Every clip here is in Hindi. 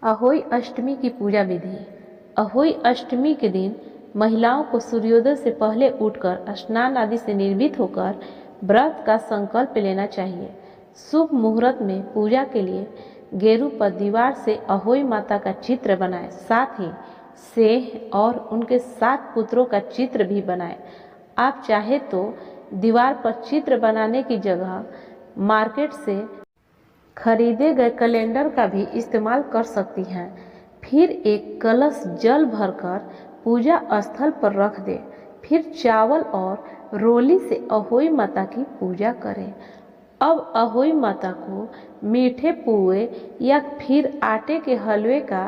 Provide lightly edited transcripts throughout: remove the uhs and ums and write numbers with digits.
अहोई अष्टमी की पूजा विधि। अहोई अष्टमी के दिन महिलाओं को सूर्योदय से पहले उठकर स्नान आदि से निर्भीत होकर व्रत का संकल्प लेना चाहिए। शुभ मुहूर्त में पूजा के लिए गेरू पर दीवार से अहोई माता का चित्र बनाएं, साथ ही शेष और उनके 7 पुत्रों का चित्र भी बनाएं। आप चाहे तो दीवार पर चित्र बनाने की जगह मार्केट से खरीदे गए कैलेंडर का भी इस्तेमाल कर सकती हैं। फिर एक कलश जल भरकर पूजा स्थल पर रख दें। फिर चावल और रोली से अहोई माता की पूजा करें। अब अहोई माता को मीठे पुए या फिर आटे के हलवे का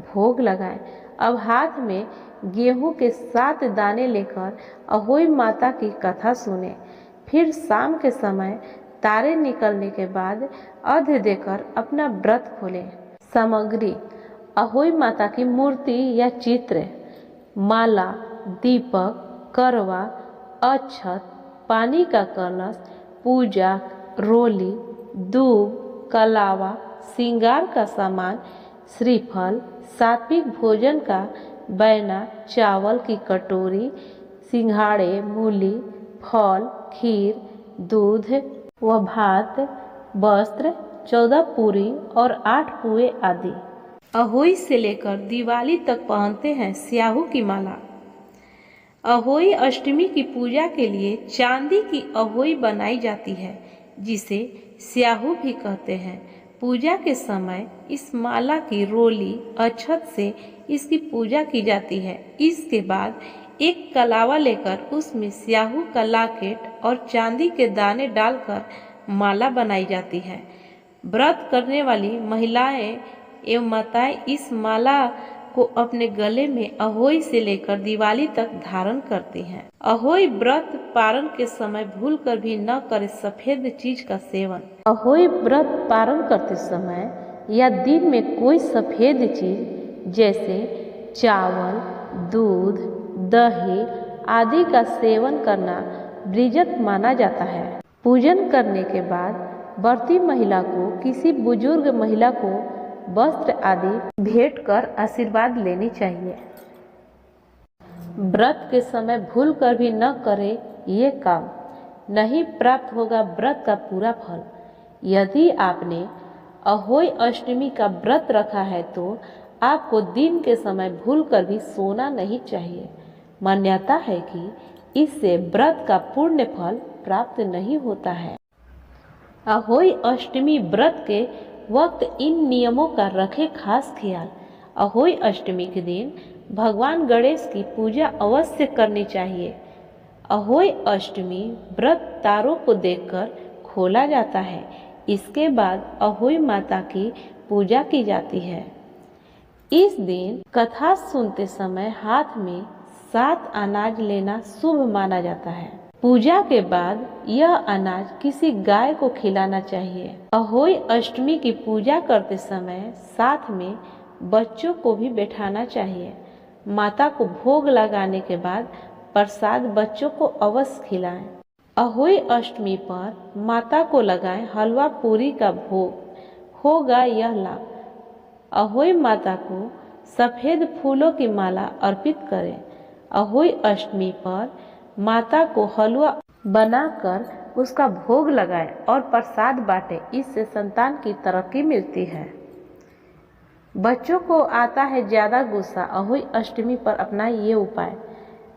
भोग लगाएं। अब हाथ में गेहूं के 7 दाने लेकर अहोई माता की कथा सुने। फिर शाम के समय तारे निकलने के बाद अर्घ्य देकर अपना व्रत खोलें। सामग्री: अहोई माता की मूर्ति या चित्र, माला, दीपक, करवा, अक्षत, पानी का कलश, पूजा, रोली, दूब, कलावा, श्रृंगार का सामान, श्रीफल, सात्विक भोजन का बैना, चावल की कटोरी, सिंघाड़े, मूली, फल, खीर, दूध व भात, वस्त्र, 14 पूरी और 8 पुए आदि। अहोई से लेकर दिवाली तक पहनते हैं स्याहू की माला। अहोई अष्टमी की पूजा के लिए चांदी की अहोई बनाई जाती है, जिसे स्याहू भी कहते हैं। पूजा के समय इस माला की रोली अक्षत से इसकी पूजा की जाती है। इसके बाद एक कलावा लेकर उसमें स्याहू का लॉकेट और चांदी के दाने डालकर माला बनाई जाती है। व्रत करने वाली महिलाएं एवं माताएं इस माला को अपने गले में अहोई से लेकर दिवाली तक धारण करती हैं। अहोई व्रत पारण के समय भूलकर भी न करें सफेद चीज का सेवन। अहोई व्रत पारण करते समय या दिन में कोई सफेद चीज जैसे चावल, दूध, दही आदि का सेवन करना वर्जित माना जाता है। पूजन करने के बाद व्रती महिला को किसी बुजुर्ग महिला को वस्त्र आदि भेंट कर आशीर्वाद लेनी चाहिए। व्रत के समय भूल कर भी न करे ये काम, नहीं प्राप्त होगा व्रत का पूरा फल। यदि आपने अहोई अष्टमी का व्रत रखा है तो आपको दिन के समय भूल कर भी सोना नहीं चाहिए। मान्यता है कि इससे व्रत का पुण्य फल प्राप्त नहीं होता है। अहोई अष्टमी व्रत के वक्त इन नियमों का रखें खास ख्याल। अहोई अष्टमी के दिन भगवान गणेश की पूजा अवश्य करनी चाहिए। अहोई अष्टमी व्रत तारों को देखकर खोला जाता है। इसके बाद अहोई माता की पूजा की जाती है। इस दिन कथा सुनते समय हाथ में 7 अनाज लेना शुभ माना जाता है। पूजा के बाद यह अनाज किसी गाय को खिलाना चाहिए। अहोई अष्टमी की पूजा करते समय साथ में बच्चों को भी बैठाना चाहिए। माता को भोग लगाने के बाद प्रसाद बच्चों को अवश्य खिलाएं। अहोई अष्टमी पर माता को लगाएं हलवा पूरी का भोग होगा यह लाभ। अहोई माता को सफेद फूलों की माला अर्पित करें। अहोई अष्टमी पर माता को हलवा बनाकर उसका भोग लगाएं और प्रसाद बांटें। इससे संतान की तरक्की मिलती है। बच्चों को आता है ज्यादा गुस्सा, अहोई अष्टमी पर अपनाएं ये उपाय।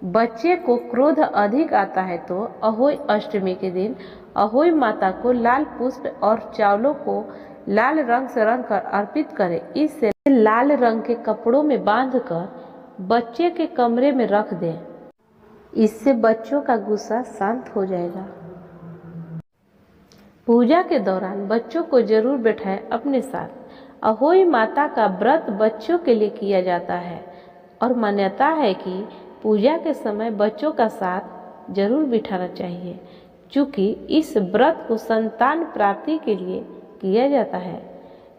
बच्चे को क्रोध अधिक आता है तो अहोई अष्टमी के दिन अहोई माता को लाल पुष्प और चावलों को लाल रंग से रंग कर अर्पित करें। इससे लाल रंग के कपड़ों में बांधकर बच्चे के कमरे में रख दें। इससे बच्चों का गुस्सा शांत हो जाएगा। पूजा के दौरान बच्चों को जरूर बैठाएं अपने साथ। अहोई माता का व्रत बच्चों के लिए किया जाता है और मान्यता है कि पूजा के समय बच्चों का साथ जरूर बिठाना चाहिए, क्योंकि इस व्रत को संतान प्राप्ति के लिए किया जाता है।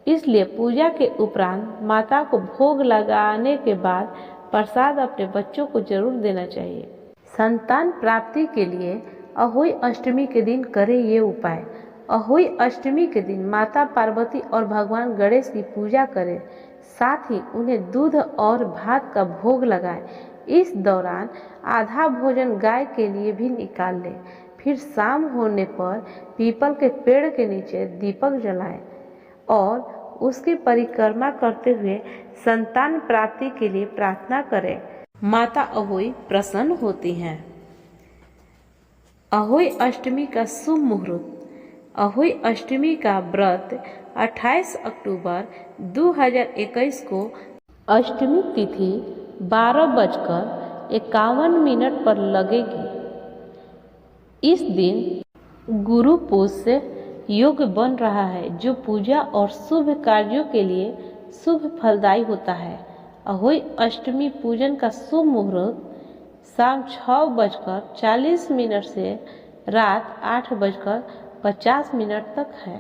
इसलिए पूजा के उपरांत माता को भोग लगाने के बाद प्रसाद अपने बच्चों को जरूर देना चाहिए। संतान प्राप्ति के लिए अहोई अष्टमी के दिन करें ये उपाय। अहोई अष्टमी के दिन माता पार्वती और भगवान गणेश की पूजा करें। साथ ही उन्हें दूध और भात का भोग लगाएं। इस दौरान आधा भोजन गाय के लिए भी निकाल लें। फिर शाम होने पर पीपल के पेड़ के नीचे दीपक जलाएं और उसकी परिक्रमा करते हुए संतान प्राप्ति के लिए प्रार्थना करें। माता अहोई प्रसन्न होती हैं। अहोई अष्टमी का शुभ मुहूर्त। अहोई अष्टमी का व्रत 28 अक्टूबर 2021 को अष्टमी तिथि 12:51 पर लगेगी। इस दिन गुरु पुष्य योग बन रहा है जो पूजा और शुभ कार्यों के लिए शुभ फलदायी होता है। अहोई अष्टमी पूजन का शुभ मुहूर्त शाम 6:40 से रात 8:50 तक है।